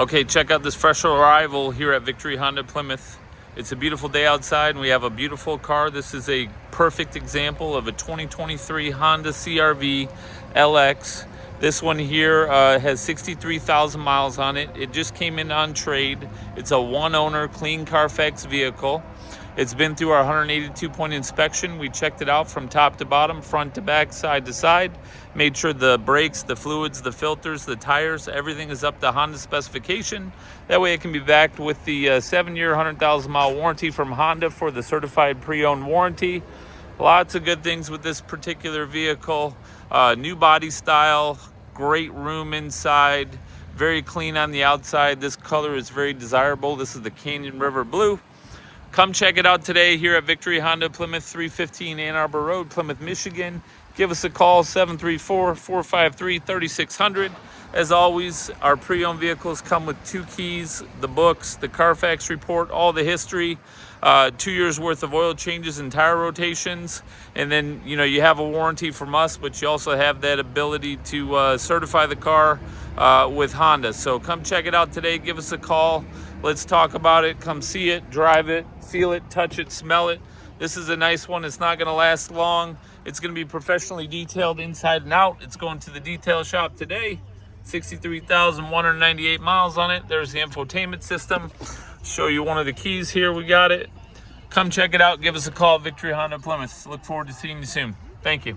Okay, check out this fresh arrival here at Victory Honda Plymouth. It's a beautiful day outside and we have a beautiful car. This is a perfect example of a 2023 Honda CR-V LX. This one here has 63,000 miles on it. It just came in on trade. It's a one owner, clean Carfax vehicle. It's been through our 182-point inspection. We checked it out from top to bottom, front to back, side to side. Made sure the brakes, the fluids, the filters, the tires, everything is up to Honda specification. That way it can be backed with the 7-year, 100,000-mile warranty from Honda for the certified pre-owned warranty. Lots of good things with this particular vehicle. New body style, great room inside, very clean on the outside. This color is very desirable. This is the Canyon River Blue. Come check it out today here at Victory Honda Plymouth, 315 Ann Arbor Road, Plymouth, Michigan. Give us a call, 734-453-3600. As always, our pre-owned vehicles come with 2 keys, the books, the Carfax report, all the history, 2 years worth of oil changes and tire rotations. And then, you have a warranty from us, but you also have that ability to certify the car with Honda. So come check it out today. Give us a call. Let's talk about it. Come see it, drive it, feel it, touch it, smell it. This is a nice one. It's not going to last long. It's going to be professionally detailed inside and out. It's going to the detail shop today. 63,198 miles on it. There's the infotainment system. Show you one of the keys here. We got it. Come check it out. Give us a call at Victory Honda Plymouth. Look forward to seeing you soon. Thank you.